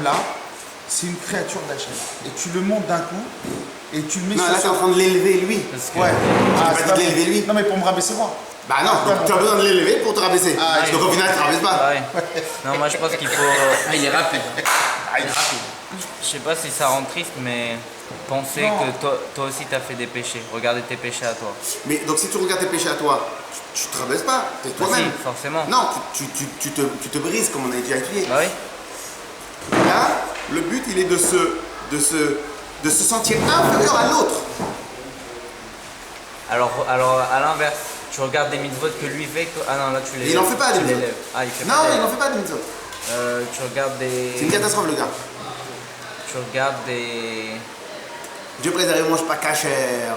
là, c'est une créature d'Hachem. Et tu le montes d'un coup et tu le mets Non, sur là, t'es en train de l'élever lui. Ouais. Tu pas dit de l'élever lui. Non, mais pour me rabaisser moi. Bah non, donc tu as besoin de l'élever pour te rabaisser. Donc au final, tu ne rabaisses pas. Ah ouais. Non, moi je pense qu'il faut. Ah, il est rapide. Ah, il est rapide. Je sais pas si ça rend triste, mais penser que toi aussi t'as fait des péchés. Regardez tes péchés à toi. Mais donc si tu regardes tes péchés à toi, tu te rabaisses pas, t'es toi-même. Si, forcément. Non, tu te brises comme on a déjà étudié. Bah oui. Là, le but il est de se sentir inférieur à l'autre. Alors à l'inverse, tu regardes des mitzvot que lui fait. Ah non, là tu les. Il en fait pas des mitzvot. Ah, il fait Non, pas des... il n'en fait pas de mitzvot. Tu regardes des. C'est une catastrophe le gars. Tu regardes des. Dieu préserve, il mange pas cachère.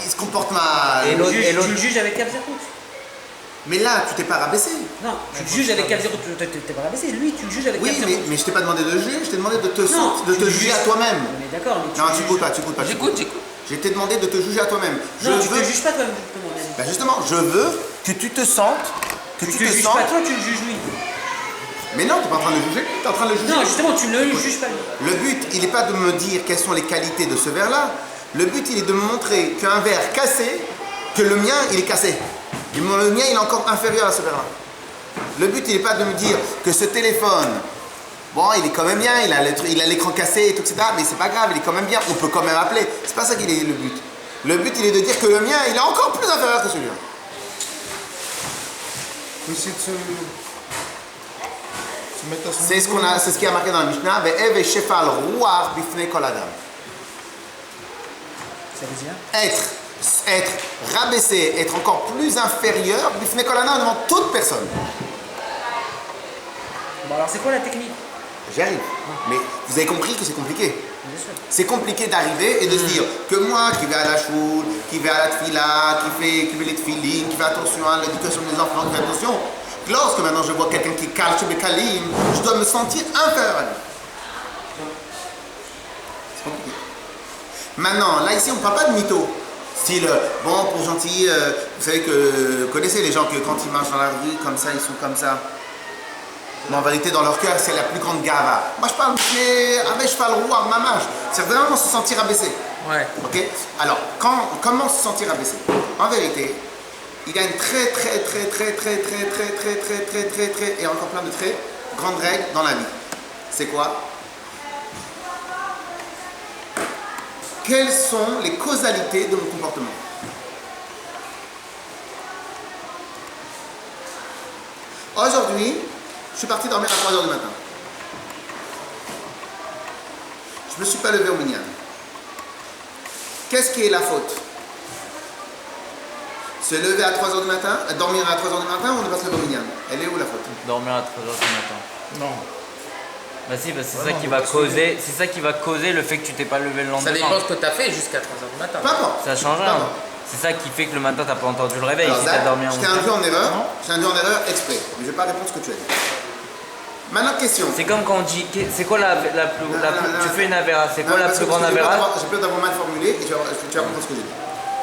Il se comporte mal. Et l'autre- Tu le juges avec Kabzerut. Mais là, tu t'es pas rabaissé. Non, tu le juges avec Kabzerut. Tu t'es pas rabaissé. Lui, tu le juges avec Oui, Kabzerut. mais je t'ai pas demandé de juger, je t'ai demandé de te, Non, de tu te le juger juges. à toi-même. On est d'accord, mais Non, tu juges- écoutes pas, tu écoutes pas. J'écoute. Je t'ai demandé de te juger à toi-même. Non, tu te juges pas toi-même, justement. Ben justement, je veux que tu te sentes, que Tu tu te te juges sentes. pas toi, tu le juges lui. Mais non, tu n'es pas en train de le juger, tu es en train de le juger. Non, justement, tu ne le juges pas lui. Le but, il n'est pas de me dire quelles sont les qualités de ce verre-là. Le but, il est de me montrer qu'un verre cassé, que le mien, il est cassé. Et le mien, il est encore inférieur à ce verre-là. Le but, il n'est pas de me dire que ce téléphone, bon, il est quand même bien, il a l'écran cassé et tout, etc. Mais c'est pas grave, il est quand même bien, on peut quand même appeler. C'est pas ça qu'il est le but. Le but, il est de dire que le mien, il est encore plus inférieur que celui-là. Essayer de se mettre à son C'est niveau. ce qui a marqué dans la Mishnah. Ve'ev et shefal ruach bifnei kol adam. Ça veut dire Être rabaissé, être encore plus inférieur, bifnei kol adam, devant toute personne. Bon, alors c'est quoi la technique? J'y arrive. Mais vous avez compris que c'est compliqué. Bien sûr. C'est compliqué d'arriver et de se dire que moi qui vais à la choule, qui vais à la tfila, qui fait les tfilines, qui fait attention à l'éducation des enfants, qui fait attention, lorsque maintenant je vois quelqu'un qui cale chez mes kalim, je dois me sentir inférieur à lui. C'est compliqué. Maintenant, là ici on ne parle pas de mytho. Style, bon pour gentil, vous savez que, vous connaissez les gens que quand ils marchent dans la rue, comme ça, ils sont comme ça. Mais en vérité, dans leur cœur, c'est la plus grande gava. Moi, je parle avec le roi, mamache. C'est vraiment se sentir abaissé. Ouais. Ok. Alors, comment se sentir abaissé? En vérité, il y a une très, et encore plein de très grande règle dans la vie. C'est quoi? Quelles sont les causalités de mon comportement? Aujourd'hui, je suis parti dormir à 3h du matin. Je ne me suis pas levé au minyan. Qu'est-ce qui est la faute? Se lever à 3h du matin, dormir à 3h du matin ou ne pas se lever au minyan? Elle est où la faute? Dormir à 3h du matin. Non. Bah si, bah c'est Ouais, ça non, qui on va va se lever. causer. C'est ça qui va causer le fait que tu t'es pas levé le lendemain. Ça dépend ce que tu as fait jusqu'à 3h du matin. Peu importe. Ça change rien. Pardon. C'est ça qui fait que le matin t'as pas entendu le réveil. Alors, Si Zach, t'as dormi un je t'ai moment. induit en erreur. Non. Je t'ai induit en erreur exprès. Mais je ne vais pas répondre ce que tu as dit. Maintenant, question. C'est comme quand on dit. C'est quoi la plus. Tu fais une avéra. C'est quoi Non, la parce plus que grande j'ai peur avéra? d'avoir- J'ai peur d'avoir mal formulé et tu vas comprendre ce que j'ai dit.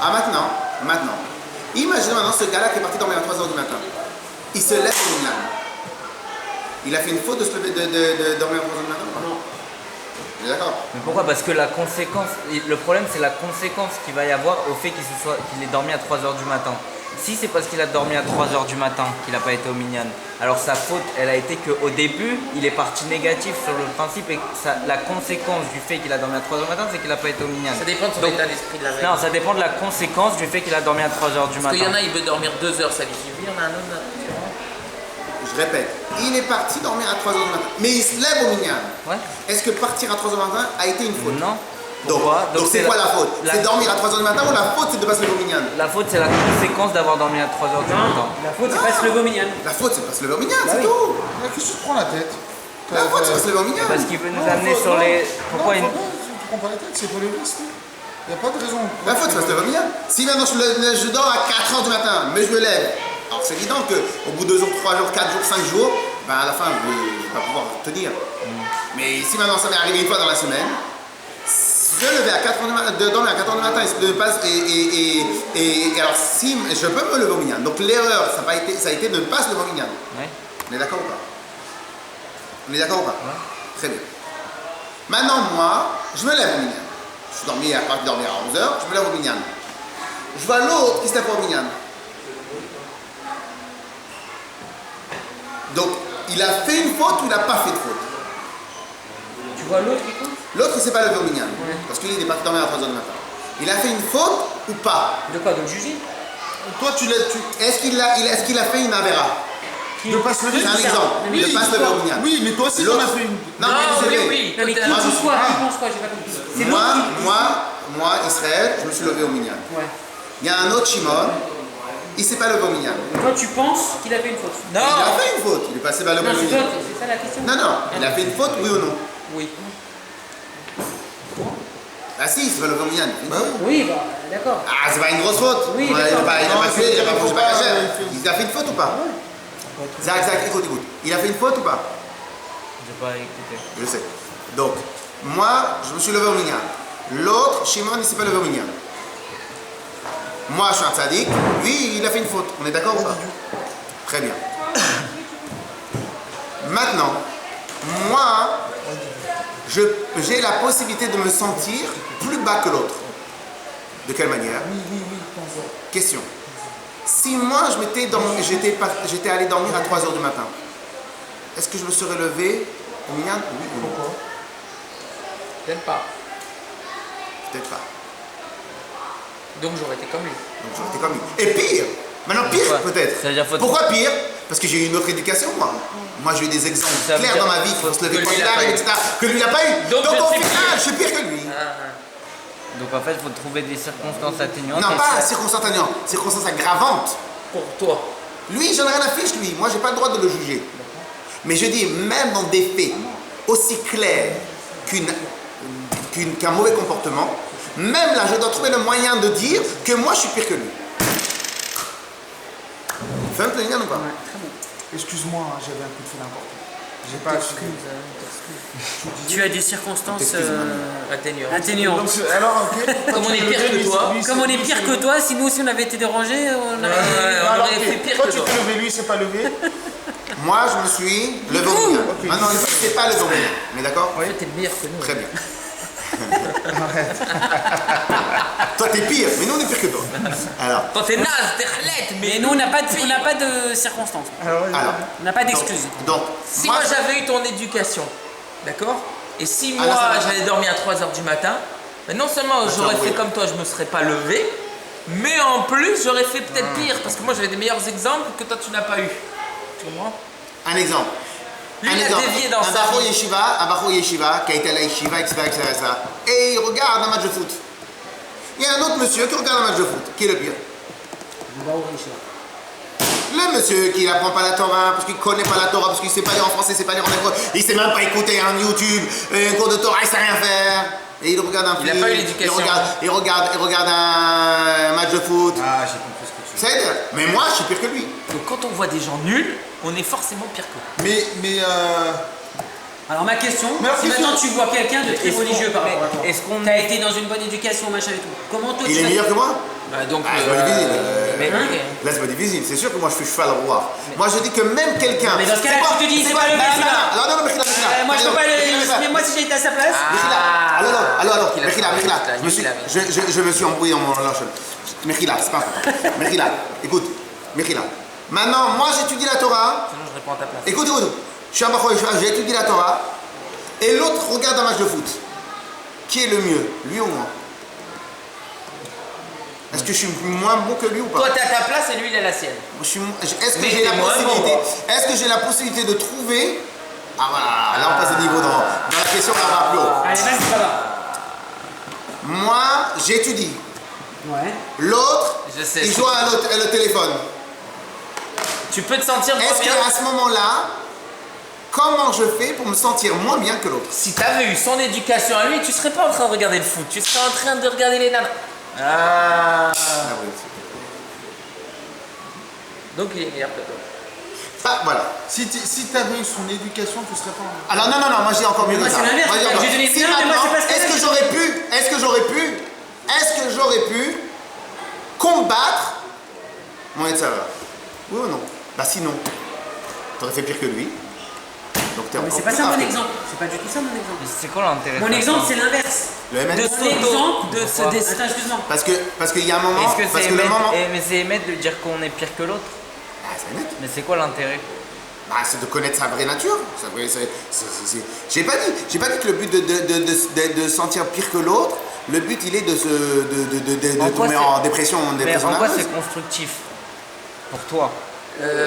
Ah, maintenant. Imaginez maintenant ce gars-là qui est parti dormir à 3h du matin. Il se lève au minyan. Il a fait une faute de dormir à 3h du matin ou pas? Non. D'accord. Mais pourquoi? Parce que la conséquence. Le problème, c'est la conséquence qu'il va y avoir au fait qu'il ait dormi à 3h du matin. Si c'est parce qu'il a dormi à 3h du matin qu'il n'a pas été au minyan, alors sa faute, elle a été qu'au début, il est parti négatif sur le principe et la conséquence du fait qu'il a dormi à 3h du matin, c'est qu'il n'a pas été au minyan. Ça dépend de son état d'esprit de la veille. Non, ça dépend de la conséquence du fait qu'il a dormi à 3h du Parce qu'il y en matin. a, il veut dormir 2 heures, ça lui suffit. Il y en a un autre. Je répète. Il est parti dormir à 3h du matin. Mais il se lève au minyan. Ouais. Est-ce que partir à 3h du matin a été une faute? Non. Donc Pourquoi? c'est quoi la faute? C'est dormir à 3h du matin ou la faute c'est de pas se lever au minyan? La faute, c'est la conséquence d'avoir dormi à 3h du matin. La faute, c'est pas se lever au minyan. La faute c'est de pas se lever au minyan, Bah c'est oui. tout. Mais qu'est-ce que tu te prends la tête? La faute c'est de pas se lever au minyan. Parce qu'il veut nous Non, amener faut- sur non, les. non, Pourquoi faut une. pas, tu te prends pas la tête, c'est pour les listes. Il n'y a pas de raison. La faute c'est de pas se lever au minyan. Si maintenant je dors à 4h du matin, mais je me lève. Alors c'est évident qu'au bout de 2 jours, 3 jours, 4 jours, 5 jours, ben à la fin je vais pas pouvoir tenir. Mais si maintenant ça m'est arrivé une fois dans la semaine, je lever à 4h du matin, de dormir à 4h du matin et alors si je peux me lever au minyan. Donc l'erreur ça a été de ne pas se lever au minyan. Ouais. On est d'accord ou pas? On est d'accord ou pas? Très bien. Maintenant, moi, je me lève au minyan. Je suis dormi à partir de dormir à 11h, je me lève au minyan. Je vois l'autre qui se lève pas au minyan. Donc, il a fait une faute ou il n'a pas fait de faute? Tu vois l'autre qui compte? L'autre, il s'est pas levé au minyan. Ouais. Parce qu'il est parti dormir à 3h du matin. Il a fait une faute ou pas? De quoi? De le juger? Toi, tu l'as. Est-ce qu'il a fait une avera? Qui- De pas se lever. C'est un qui- exemple. Oui, De pas se lever au minyan. Oui, mais toi aussi, t'en L'autre- as fait une. Non, mais oui, c'est oui. Non, mais qui Toi, t'as- dit quoi? Qui pense quoi? J'ai pas compris. C'est Moi, l'autre qui... moi, Israël, je me suis levé au minyan. Ouais. Il y a un autre Shimon, il s'est pas levé au minyan. Toi, tu penses qu'il a fait une faute? Il a Non. fait une faute, il est passé par le Non, c'est minyan. toi, c'est ça la question? Non, non, il a fait une faute, oui ou non? Oui. Ah si, il s'est pas levé au minyan. Oui, bah, d'accord. Ah, c'est pas une grosse faute. Oui, Ouais, il n'a d'accord. pas Non, tué, il n'a pas faut mangé pas, pas cachère. il Il a fait une faute ou pas? Zach, écoute. Il a fait une faute ou pas? J'ai pas écouté. Je sais. Donc, moi, je me suis levé au minyan. L'autre, Shimon, il ne s'est pas levé au minyan. Moi, je suis un tzaddik. Lui, il a fait une faute. On est d'accord ou pas? Très bien. Maintenant, moi, j'ai la possibilité de me sentir plus bas que l'autre. De quelle manière? Question. Si moi, j'étais allé dormir à 3h du matin, est-ce que je me serais levé au minyan? Oui ou non? Pourquoi? Peut-être pas. Peut-être pas. Donc j'aurais été comme lui. Donc j'aurais été comme lui. Et pire, maintenant pire Pourquoi? peut-être. Ça veut dire faut- Pourquoi pire? Parce que j'ai eu une autre éducation, moi. Moi, j'ai eu des exemples Ça veut clairs dire dans ma vie qui faut- vont se lever que quand lui, il il a arrive, pas eu. etc. Que lui, il n'a pas eu. Donc, Donc je au suis final, pire. je suis pire que lui. Donc en fait, il faut trouver des circonstances atténuantes. Non, et pas ça- circonstance atténuante, circonstance aggravante. pour toi. Lui, j'en ai rien à fiche, lui. Moi, j'ai pas le droit de le juger. Mais je dis, même dans des faits aussi clairs qu'un mauvais comportement, même là, je dois trouver le moyen de dire que moi, je suis pire que lui. Fais un peu ou pas? Ouais, très bon. Excuse-moi, hein, j'avais un coup de fil important. J'ai pas suivi. Tu as des circonstances Atténuant. atténuantes. Donc, alors, ok. Comme on est pire que toi. Comme on est pire que toi, si nous aussi on avait été dérangés, on aurait... on Alors, aurait ok. fait pire Toi, que tu toi. t'es levé, lui, il s'est pas levé. Moi, je me suis levé au minyan. Ok. Maintenant, lui, c'est pas le bon minyan. On est d'accord? Ouais, t'es meilleur que nous. Très bien. Toi, t'es pire, mais nous, on est pire que toi. Alors, Toi, t'es naze, t'es rlette, Mais mais nous, on n'a pas de circonstances. Alors, alors. On n'a pas d'excuses. Donc, si moi j'avais eu ton éducation, d'accord? Et si Ah, moi là, ça va. j'avais dormi à 3h du matin, ben non seulement ça, j'aurais oui. fait comme toi, je me serais pas levé, mais en plus j'aurais fait peut-être pire parce que moi j'avais des meilleurs exemples que toi tu n'as pas eu. Tu comprends? un exemple. Lui, Un il a exemple. dévié dans un sa Bachor vie. yeshiva qui a été à la yeshiva, etc., et il regarde un match de foot. Il y a un autre monsieur qui regarde un match de foot. Qui est le pire? Le monsieur qui n'apprend pas la Torah, parce qu'il ne connaît pas la Torah, parce qu'il ne sait pas lire en français, il ne sait pas lire en hébreu, il ne sait même pas écouter un YouTube, un cours de Torah, il ne sait rien faire. Et il regarde un Il a film, pas eu l'éducation. il regarde un match de foot. Ah, j'ai compris ce que tu veux. C'est-à-dire, mais moi, je suis pire que lui. Donc quand on voit des gens nuls, on est forcément pire que eux. Mais Alors ma question, Mais alors, si question- maintenant tu vois quelqu'un de très Est-ce qu'on- religieux par rapport à toi, est-ce qu'on- qui a été dans une bonne éducation, machin et tout, comment toi Il tu est vas... meilleur que moi? Bah, donc, Ah, c'est pas difficile. mais Hein? Là, c'est pas difficile. C'est sûr que moi, je suis cheval roi. Moi, je dis que même quelqu'un. Mais dans ce cas-là, C'est quoi- tu te dis, c'est pas le Non, mec, non, là. non, non, non, Mechila. moi je peux pas le... Mais moi si j'étais à sa place... Alors, qu'il a Mechila, fait, Mechila, qu'il a je vu, je me suis embrouillé dans mon lunch. Mechila, c'est pas important. Mechila, écoute, Mechila. Maintenant, moi, j'étudie la Torah. sinon je réponds à ta place. Écoute. Je suis un Bachor Yeshiva, j'ai étudié la Torah. Et l'autre regarde un match de foot. Qui est le mieux, lui ou moi? Est-ce que je suis moins bon que lui ou pas? Toi t'es à ta place et lui il est à la sienne. Est-ce que Mais j'ai la t'es moins possibilité bon. Est-ce que j'ai la possibilité de trouver? Ah voilà, là on passe de niveau dans la question qu'on va plus haut. Allez, vas-y, ça va. Moi, j'étudie. Ouais. L'autre, Je sais, il je joue à le téléphone. Tu peux te sentir moins Est-ce bien qu'à ce moment-là, comment je fais pour me sentir moins bien que l'autre? si t'avais eu son éducation à lui, tu serais pas en train de regarder le foot, tu serais en train de regarder les nanas. Ah. Ah oui. Donc il est meilleur que toi. Ah, voilà. si t'avais eu son éducation, tu serais pas en... Alors non, moi j'ai encore mieux Mais que moi, ça. c'est l'inverse, Moi, j'ai encore- j'ai donné Si bien, mais moi, maintenant, c'est pas ce que est-ce que j'ai j'aurais pu combattre mon Yetzirah? Oui ou non? Bah sinon, t'aurais fait pire que lui. Donc t'es Mais encore c'est pas plus ça mon parfait. exemple. C'est pas du tout ça mon exemple. Mais c'est quoi l'intérêt de Mon faire exemple, ça c'est l'inverse. Le MS. Mon exemple de se dé- Attends, excuse-moi. Parce qu'il y a un moment. Est-ce que parce c'est que le émettre, moment. mais c'est émettre de dire qu'on est pire que l'autre? Ah, c'est net. Mais c'est quoi l'intérêt? Bah, c'est de connaître sa vraie nature. J'ai pas dit que le but de sentir pire que l'autre, le but il est de En quoi tomber c'est- en dépression, Mais en quoi nerveuse. c'est constructif pour toi?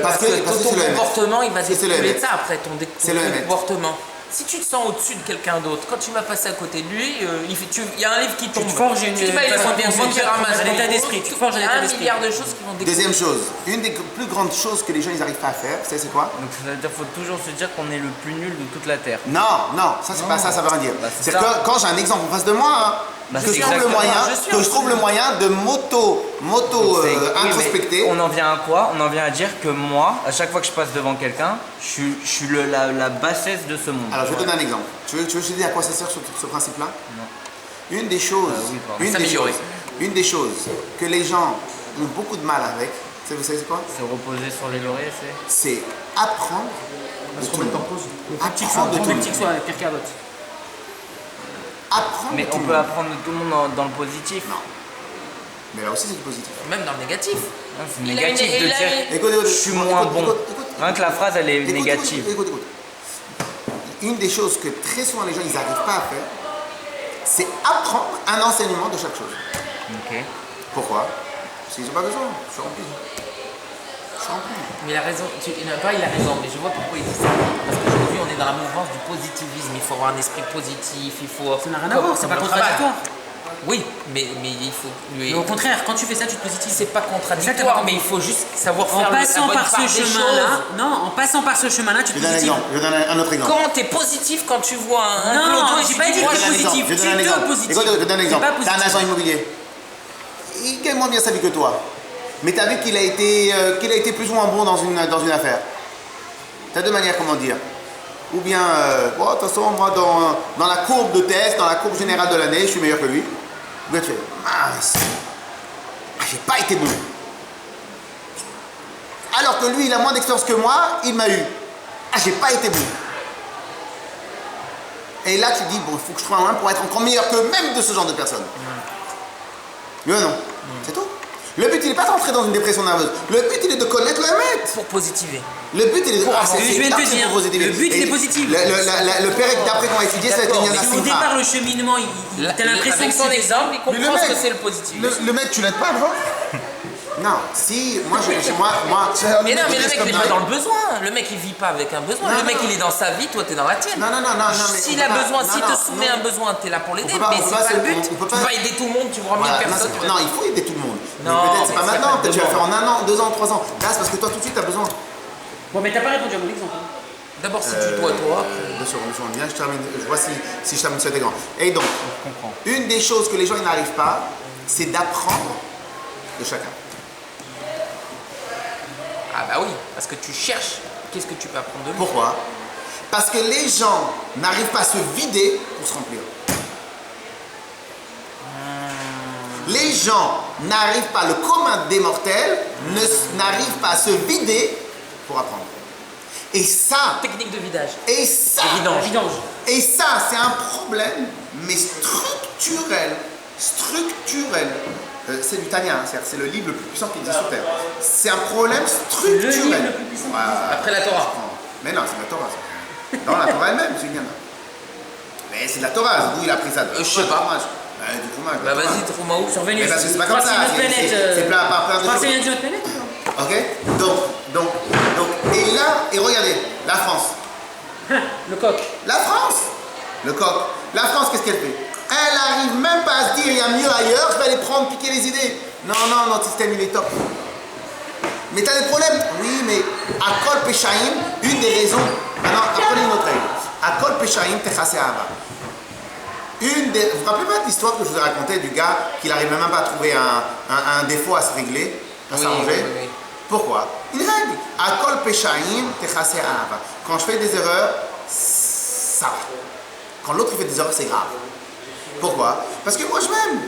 Parce que ton c'est le MS. comportement, il va C'est le découler MS. de ça après, ton C'est le MS. comportement. Si tu te sens au-dessus de quelqu'un d'autre, quand tu vas passer à côté de lui, il y a un livre qui tombe. te forges une tu vas façon avoir de des penser, banquiers ramassent un ton état compte, d'esprit, tu te forges un état d'esprit. milliard de choses qui vont découler. Deuxième chose, une des plus grandes choses que les gens ils arrivent pas à faire, c'est quoi? Donc ça veut dire qu'il faut toujours se dire qu'on est le plus nul de toute la Terre. Non, ça c'est pas ça, ça veut rien dire. Bah, c'est c'est ça. que quand j'ai un exemple en face de moi, hein, Bah, que c'est je trouve le exactement- moyen, je suis que je trouve le moyen de Donc, c'est- oui, mais introspecter. on en vient à quoi? On en vient à dire que moi, à chaque fois que je passe devant quelqu'un, je suis la bassesse de ce monde. Alors je vais te donner un exemple. Tu veux que je te dise à quoi ça sert ce principe-là? Non. Une des choses, oui, pardon. S'améliorer. une des choses que les gens ont beaucoup de mal avec, vous savez c'est quoi? Se reposer sur les lauriers, c'est. C'est apprendre de tout le monde. Apprendre de tout le monde. Critique soit pire qu'à l'autre. Apprendre Mais de tout on le peut monde. apprendre de tout le monde dans le positif. Non. Mais là aussi c'est du positif. Même dans le négatif. Non, c'est Il a négatif une- de il a dire une- Écoute, je suis moins bon. Rien que la phrase elle est négative. Écoute. Une des choses que très souvent les gens ils n'arrivent pas à faire, c'est apprendre un enseignement de chaque chose. Ok. Pourquoi? Parce qu'ils n'ont pas besoin. Je suis rempli. Je suis rempli. Mais il a raison, il a raison, mais je vois pourquoi il dit ça. Parce qu'aujourd'hui, on est dans la mouvance du positivisme. Il faut avoir un esprit positif, il faut. Ça n'a rien à voir, c'est pas Comme le travail. contradictoire. Oui, mais il faut. Mais au contraire, quand tu fais ça, tu te positives. C'est pas contradictoire, Exactement. mais il faut juste savoir En faire passant la bonne par part ce des chemin-là, choses. non, en passant par ce chemin-là, tu Je te donne un positives. exemple. Je donne un autre exemple. Comment t'es positif quand tu vois un Non, clodo et j'ai tu pas dis, dit moi, que je t'es suis positif. Je donne un Tu te exemple. positives. Écoute, je donne un C'est exemple. pas T'as un positif. agent immobilier. Il gagne moins bien sa vie que toi. Mais t'as vu qu'il a été plus ou moins bon dans une affaire. T'as deux manières comment dire. Ou bien, bon, de toute façon, moi, dans la courbe de test, dans la courbe générale de l'année, je suis meilleur que lui. Ou bien tu fais, mince, j'ai pas été bon. Alors que lui, il a moins d'expérience que moi, il m'a eu. J'ai pas été bon. Et là, tu dis, bon, il faut que je trouve un moyen pour être encore meilleur que même de ce genre de personnes. Oui ou non? C'est tout. Le but, il n'est pas d'entrer dans une dépression nerveuse. Le but, il est de connaître le mec. pour positiver. Le but, il est de. je viens de te dire, le but, il est positif. Le père d'après qu'on va étudier, c'est D'accord, le mais Au départ, le cheminement, t'as l'impression Avec que son c'est exemple, il Mais le comprend ce mec- que c'est le positivisme. Le mec, tu l'aides pas, bro? Non, si, moi, Mais non, mais le mec, il comme est ça. pas dans le besoin. Le mec, il vit pas avec un besoin. Non, Le mec, non. il est dans sa vie, toi, t'es dans la tienne. Non, mais. S'il on a peut pas- besoin, non, s'il non, te soumet non. un besoin, t'es là pour l'aider, On peut pas- mais on peut c'est pas pas le se- but. on peut Tu pas- vas aider tout le monde, tu vois 1000 Voilà, personnes. non, il faut aider tout le monde. Non, Mais peut-être c'est mais pas c'est maintenant, pas peut-être tu vas le faire demain. en 1 an, 2 ans, 3 ans. Là, c'est parce que toi, tout de suite, tu as besoin. Bon, mais t'as pas répondu à mon exemple. hein. D'abord, si tu dois, toi. Bien sûr, bien, je termine, je vois si je termine cet exemple. Et donc, Je comprends. une des choses que les gens ils n'arrivent pas, c'est d'apprendre de chacun. Ah bah oui, parce que tu cherches. Qu'est-ce que tu peux apprendre de lui? Pourquoi? Parce que les gens n'arrivent pas à se vider pour se remplir. Les gens n'arrivent pas, le commun des mortels n'arrive pas à se vider pour apprendre. Et ça, Technique de vidage. et ça, Évident. Vidange. et ça, c'est un problème, mais structurel. Structurel. C'est du Tanya, hein, c'est le livre le plus puissant qui existe sur Terre. C'est un problème structurel. Le livre le plus puissant qui Ouais, Après la Torah. mais non, c'est la Torah. Ça. Non, la Torah elle-même, c'est bien. Mais c'est de la Torah, d'où il a pris ça. Je sais pas. Du fromage. Bah vas-y, trouve-moi où. Sur Vénus. Mais parce que c'est pas Je crois comme que ça, c'est une autre c'est- planète. c'est plein de Je crois que choses. c'est une autre planète. ou pas Ok. Donc, et là, et regardez, la France. Le coq. La France, le coq. La France, qu'est-ce qu'elle fait? Elle arrive même pas à se dire il y a mieux ailleurs, je vais aller prendre, piquer les idées. Non, notre système il est top. Mais t'as des problèmes? Oui, mais à Kol Peshaim, une des raisons. Maintenant, apprenez une autre règle. À Kol Peshaim, Techase Ahava. Vous vous rappelez pas de l'histoire que je vous ai racontée du gars qui n'arrivait même pas à trouver un défaut à se régler, à Oui, s'arranger? oui. Pourquoi? Une règle. À Kol Peshaim, Techase Ahava. Quand je fais des erreurs, ça va. Quand l'autre il fait des erreurs, c'est grave. Pourquoi? Parce que moi je m'aime.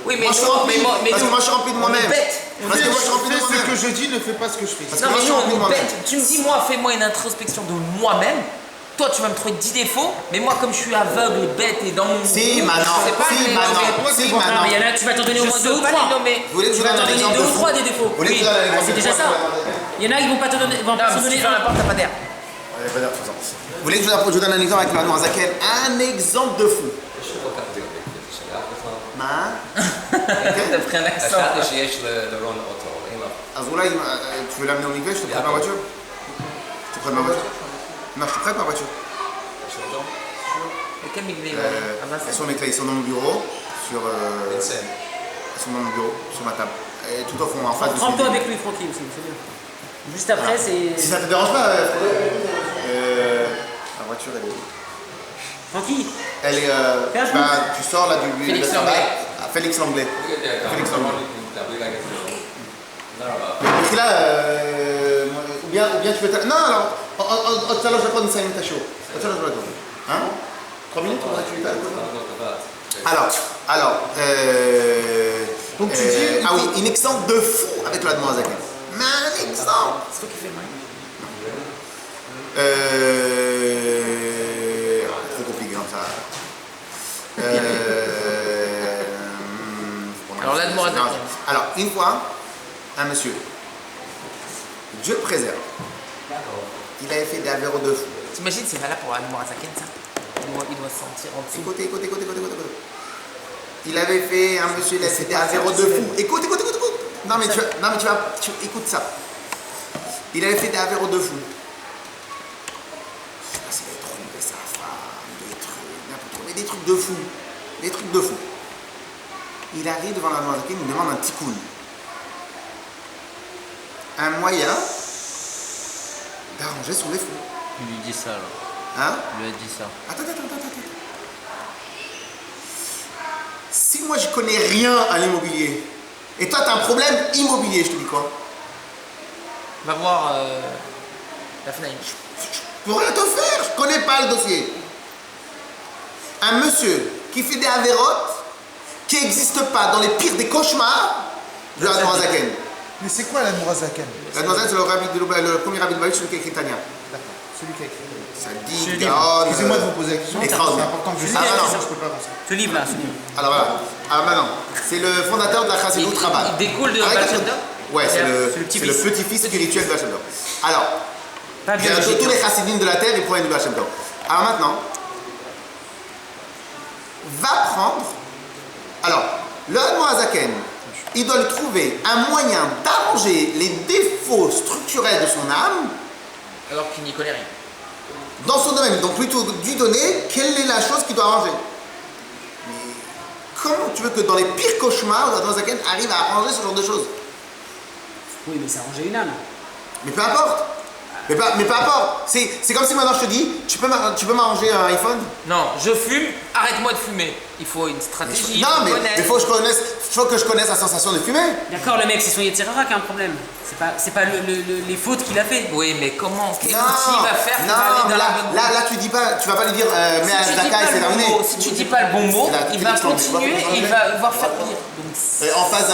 Oui, mais Moi, je suis nous, rempli, mais parce que nous, moi je suis rempli de on moi-même. est bêtes. Parce que moi je suis rempli de Fais ce que moi-même. je dis, ne fais pas ce que je fais. Parce que Non, moi mais je suis nous, rempli de on est moi-même. bêtes. Tu me dis, moi, fais-moi une introspection de moi-même. Toi, tu vas me trouver 10 défauts, mais moi, comme je suis aveugle, bête et dans mon. Si, maintenant, je sais pas si, les maintenant, nommer. si, Non, maintenant. mais il y en a, tu vas t'en donner au Je moins sais 2 ou pas 3. les nommer. Vous voulez que je Tu vous vas donne t'en un donner exemple 2 de ou fou? 3 des défauts. Vous voulez que je Oui, vous donne un exemple c'est de déjà fou? ça. Il y en a qui vont pas te donner, vont pas Non, se mais si donner tu fais un. n'importe, t'as pas d'air. Ouais, pas d'air, de toute façon. Vous voulez que je vous donne un exemple avec la Noirzaken? Un exemple de fou. Ma? T'as pris un accent. عشان ايش لرون اوتو هنا Azoula, tu veux l'amener au Mikvé? Je te prête ma voiture? Je te prête ma voiture? Non, je te prête ma voiture. Et quel migvé Elles sont mes clés, ils sont dans mon bureau, sur, انسان ils sont dans mon bureau, sur ma table. Et tout au fond, en face de Trempe-toi celui- avec lui, Francky aussi, c'est bien. Juste après, Si c'est. ça te dérange pas, la voiture, Francky, elle est. Fais un Tu sors là du Félix de travail. Langlais. Ah, Félix Langlais. Félix Langlais. لا Donc là, ou bien tu peux. Non, alors, tout à l'heure, je vais prendre une 5 minutes à chaud. Tout à l'heure, je vais prendre. Hein 3 minutes ou tu Alors, Donc tu dis- ah oui, un exemple de fou avec la demoiselle. Mais un exemple. C'est toi qui fais le mal. Trop compliqué comme ça. Alors, la demoiselle. Alors, une fois, un monsieur, Dieu le préserve, il avait fait des avéros de fou. T'imagines, c'est valable pour Anne Morazaken, ça il doit se sentir en dessous. Écoute. Il avait fait, un monsieur, il a fait des avéros de fou. Écoute. Non, mais écoute ça. Il avait fait des avéros de fou. Je sais pas s'il avait trompé sa femme, des trucs, n'importe quoi, mais des trucs de fou. Des trucs de fou. Il arrive devant la demoiselle, il me demande un tikkun. Un moyen d'arranger son défaut. Il lui dit ça alors. Hein? Il lui a dit ça. Attends. Si moi je connais rien à l'immobilier, et toi tu as un problème immobilier, je te dis quoi? Va voir la FNAIM. Je peux rien te faire, je connais pas le dossier. Un monsieur qui fait des avérotes qui n'existent pas dans les pires des cauchemars de la Noirzaken. Mais c'est quoi la Mourazaken? La Noirzaken, c'est le premier rabbi de Baïch, celui qui a écrit Tania. D'accord, celui qui a écrit. Ça dit, Gaon. Excusez-moi de vous poser la question, c'est Extraordinaire. important que je Ah, sache, non. sinon je peux pas avancer. ce livre-là, ce livre. Alors voilà. Ah maintenant, c'est le fondateur de la Chassidut Rabbah. Il découle de Ah, Baal regarde, Shem Tov. ouais, c'est le petit-fils. petit-fils spirituel de Baal Shem Tov. Alors, Pas il y a biologique. tous les chassidim de la terre, ils proviennent du Baal Shem Tov. Alors maintenant, va prendre. Alors, le Hadmorazaken, il doit lui trouver un moyen d'arranger les défauts structurels de son âme Alors qu'il n'y connaît rien. dans son domaine. Donc lui donner quelle est la chose qu'il doit arranger. Mais comment tu veux que dans les pires cauchemars, le Hadmorazaken arrive à arranger ce genre de choses? Oui, mais c'est arranger une âme. Mais peu importe. Mais peu importe. C'est comme si maintenant je te dis, tu peux m'arranger un iPhone? Non, je fume, arrête-moi de fumer. Il faut une stratégie. Non, mais il faut que je connaisse la sensation de fumer. D'accord, le mec, c'est son Yetzirara qui a un problème. C'est pas les fautes qu'il a fait. Oui, mais comment? Quel Non, outil il va faire qui va aller non, dans mais la bonne là, tu dis pas, tu vas pas lui dire, mais Si tu dis Daka pas et c'est le bon terminé. mot, si tu dis pas le bon mot, Là, il va Félix Langlais, continuer tu vois, et il va faire pire. Donc, En face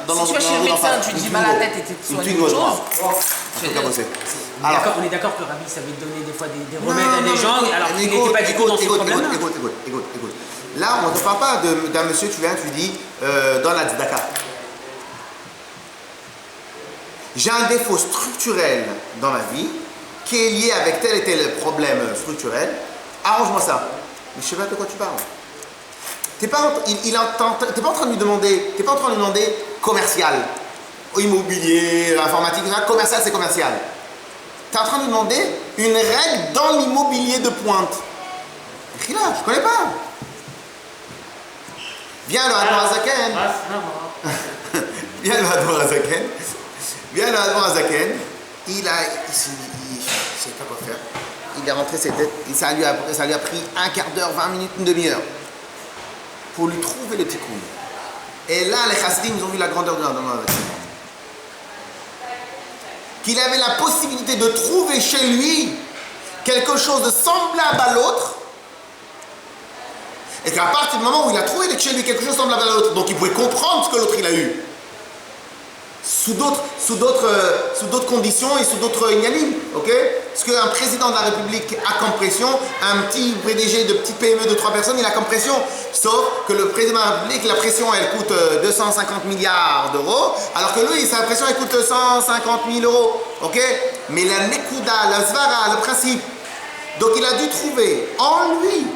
dans si tu vas chez le médecin, tu te dis mal à la tête et tu te soignes autre chose. Un truc à bosser. On est d'accord que Rabbi savait donner des fois des remèdes à des gens, alors qu'il n'était pas du tout dans ce problème-là. Écoute. Là, on ne te parle pas d'un monsieur, tu viens, tu lui dis, dans la tzedaka. J'ai un défaut structurel dans ma vie qui est lié avec tel et tel problème structurel. Arrange-moi ça. Mais je sais pas de quoi tu parles. T'es pas en train de lui demander, commercial, immobilier, informatique, commercial c'est commercial. Tu es en train de lui demander une règle dans l'immobilier de pointe. Là, je connais pas. Viens le Hadmorazaken. Viens le Hadmorazaken. Il sait pas quoi faire. Il est rentré ses têtes. Ça lui a pris un quart d'heure, 20 minutes, une demi-heure pour lui trouver le tikkun. Et là, les chassidim, ils ont vu la grandeur de Hadmorazaken. Qu'il avait la possibilité de trouver chez lui quelque chose de semblable à l'autre, et qu'à partir du moment où il a trouvé chez lui quelque chose de semblable à l'autre, donc il pouvait comprendre ce que l'autre il a eu, sous d'autres conditions et sous d'autres ignanim, ok? Parce qu'un président de la République a comme pression, un petit PDG de petite PME de 3 personnes, il a comme pression. Sauf que le président de la République, la pression, elle coûte 250 milliards d'euros, alors que lui, sa pression, elle coûte 150 000 euros, ok? Mais la nekuda, la svara, le principe. Donc il a dû trouver en lui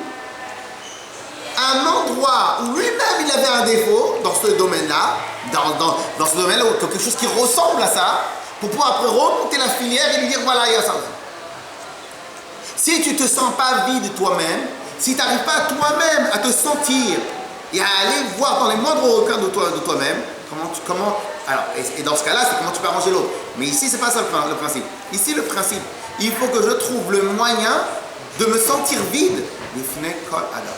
un endroit où lui-même il avait un défaut dans ce domaine-là, dans ce domaine-là, quelque chose qui ressemble à ça, pour pouvoir après remonter la filière et lui dire voilà, il y a ça. Si tu ne te sens pas vide toi-même, si tu n'arrives pas toi-même à te sentir et à aller voir dans les moindres recoins de toi-même, alors, et dans ce cas-là, c'est comment tu peux arranger l'autre. Mais ici, c'est pas ça le principe. Ici, le principe, il faut que je trouve le moyen de me sentir vide. Le fnei kol adam.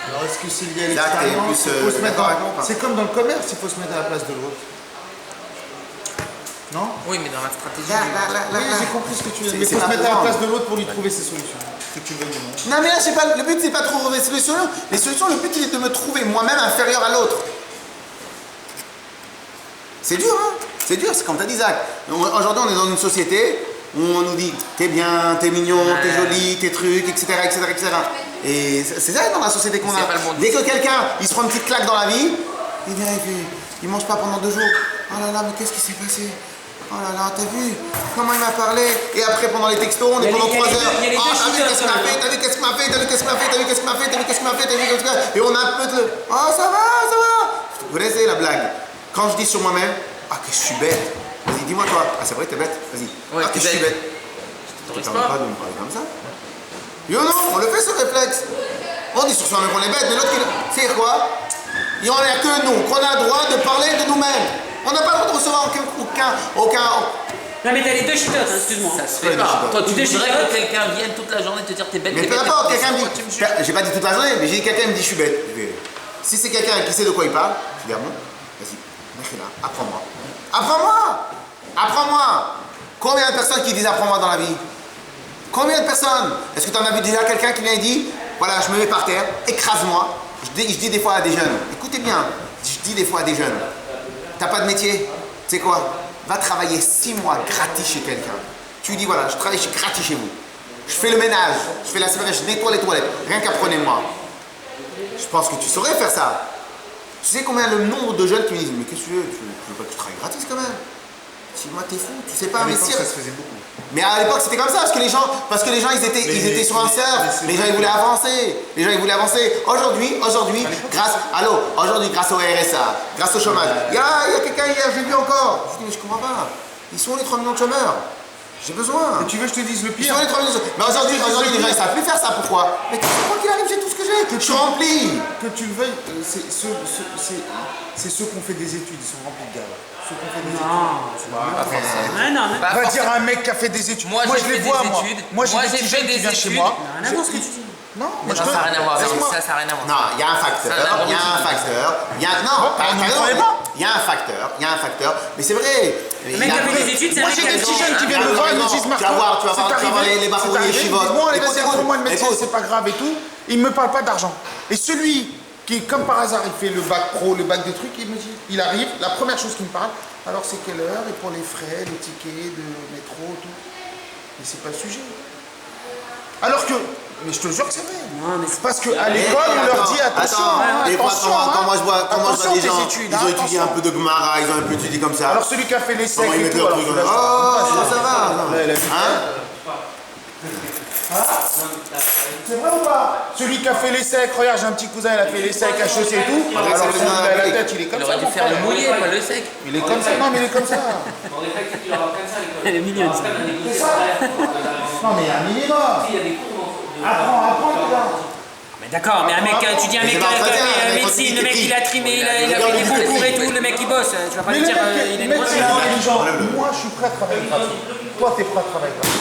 Alors est-ce que c'est lié à Là, t'es l'expérience? plus, Il faut se mettre d'accord à- avec moi ou pas? C'est comme dans le commerce, il faut se mettre à la place de l'autre. Non? Oui, mais dans la stratégie. Oui, j'ai compris ce que tu veux dire. Mais il c'est faut se pas mettre à la pour place de l'autre pour lui trouver ses solutions. Que tu veux ou non. Non mais là, c'est pas, le but c'est pas de trouver les solutions. Les solutions, le but il est de me trouver moi-même inférieur à l'autre. C'est dur, hein? C'est dur, c'est comme t'as dit, Zach. Aujourd'hui, on est dans une société où on nous dit t'es bien, t'es mignon, t'es joli, t'es truc, etc., etc., etc. Et c'est ça dans la société qu'on C'est a. pas le monde. Dès que quelqu'un il se prend une petite claque dans la vie, il vient, il mange pas pendant 2 jours. Oh là là, mais qu'est-ce qui s'est passé? Oh là là, t'as vu comment il m'a parlé? Et après, pendant les textos, on est pendant 3 heures. il y a les Oh, deux t'as vu shooters, qu'est-ce qu'il m'a fait? T'as vu qu'est-ce qu'il m'a fait? T'as vu qu'est-ce qu'il m'a fait? T'as vu qu'est-ce qu'il m'a fait? T'as vu qu'est-ce qu'il m'a fait? T'as vu qu'est-ce qu'il m'a fait? Et on a un peu de. Oh, ça va, ça va. Vous connaissez la blague? Quand je dis sur moi-même, ah, que je suis bête. Vas-y, dis-moi toi. Ah, c'est vrai, t'es bête. Vas-y. Ouais, Ah, que t'es je suis bête. bête. Tu t'autorises permets pas. pas de me parler comme ça. Yo, non, on le fait ce réflexe. On dit sur soi-même qu'on est bête, mais l'autre, c'est quoi? Il n'y en a que nous, qu'on a le droit de parler de nous-mêmes. On n'a pas le droit de recevoir aucun. Non, mais t'as les deux shiters, hein, excuse-moi. Ça se Ouais, fait pas. je Toi, tu sais pas. voudrais que quelqu'un vienne toute la journée te dire t'es bête, Mais t'es peu bête. importe, t'es quelqu'un me bête. dit. Tu me juges. J'ai pas dit toute la journée, mais j'ai dit quelqu'un me dit je suis bête. Je vais- Si c'est quelqu'un qui sait de quoi il parle, je dis ah bon, vas-y, là, apprends-moi. Apprends-moi! Apprends-moi! Combien de personnes qui disent apprends-moi dans la vie? Combien de personnes? Est-ce que tu en as vu déjà quelqu'un qui vient et dit voilà, je me mets par terre, écrase-moi. Je dis des fois à des jeunes, écoutez bien, je dis des fois à des jeunes, t'as pas de métier, tu sais quoi? Va travailler 6 mois gratis chez quelqu'un. Tu lui dis voilà, je travaille gratis chez vous. Je fais le ménage, je fais la sévère, je nettoie les toilettes, rien qu'apprenez-moi. Je pense que tu saurais faire ça. Tu sais combien le nombre de jeunes qui me disent mais qu'est-ce que tu veux? Tu veux pas que je travaille gratis quand même? Si moi t'es fou, tu sais pas investir. Ça se faisait beaucoup. Mais à l'époque c'était comme ça parce que les gens ils étaient sur un surf, les gens ils voulaient avancer, Aujourd'hui, grâce au RSA, grâce au chômage, il y a quelqu'un hier, j'ai vu encore. Je dis mais je comprends pas. Ils sont les 3 millions de chômeurs. J'ai besoin. Et tu veux que je te dise le Ils pire? sont les 3 millions de chômeurs. Mais aujourd'hui les gens ils savent plus faire ça. Pourquoi? Mais quoi qu'il arrive, j'ai tout ce que j'ai. Je suis rempli. Que tu le veuilles, c'est ceux qui ont fait des études, ils sont remplis de gars. Ceux qui ont fait des études. Ouais, non, mais. Pas Va forcément. dire à un mec qui a fait des études. Moi, je j'ai les fait vois, des moi. études. Moi, j'ai Moi, des j'ai petits fait jeunes qui des viennent chez études. moi. Rien à voir ce que tu dis. Non, Mais ça n'a rien à voir. Laisse-moi. Ça n'a rien à voir. Non, il y a un facteur. Il y a un facteur. Il y a un facteur. Mais c'est vrai. Le mec qui a fait des études, c'est un Moi, mec j'ai qui a des raison. petits jeunes qui viennent me voir, ils me disent Marco, tu vas voir c'est arrivé, les barreaux, c'est les arrivé. chivotes. Bon, allez, Écoute, vas-y, apprends-moi le métier, écoute. c'est pas grave et tout. Il me parle pas d'argent. Et celui qui, comme par hasard, il fait le bac pro, le bac des trucs, il me dit, il arrive, la première chose qu'il me parle, alors c'est quelle heure et pour les frais, les tickets de métro, tout. Mais c'est pas le sujet. Alors que, mais je te jure que c'est vrai. Non, mais c'est Parce qu'à l'école, on leur dit attention, Des fois, attention, quand moi je vois attention des tes gens, études, ils ont étudié attention. un peu de Gemara, ils ont un peu étudié comme ça. Alors celui qui a fait les secs Comment ils et mettent tout, leur alors truc celui-là, oh, ça va. c'est vrai ou pas? Celui qui a fait les secs, regarde, j'ai un petit cousin, il a fait les secs, HEC et tout. Ouais, Alors c'est celui qui a la vrai. tête, il est comme Il ça. aurait dû mon faire le frère. mouillé, pas le sec. Il est comme ça, non mais il est comme ça. Elle est mignonne, ça. Non mais il y a un minimum. Apprends, là. Mais d'accord, mais un mec, tu dis un Mais mec c'est qui a pas très bien, fait un mec médecine, le qui mec écrit. il a trimé, il a Il fait regarde des les concours et écrits. tout, le mec il bosse, tu vas pas Mais lui le dire mec, il est le mec, une c'est grosse. intelligent. Moi, je suis prêt à travailler gratuit. Toi, t'es prêt à travailler gratuit.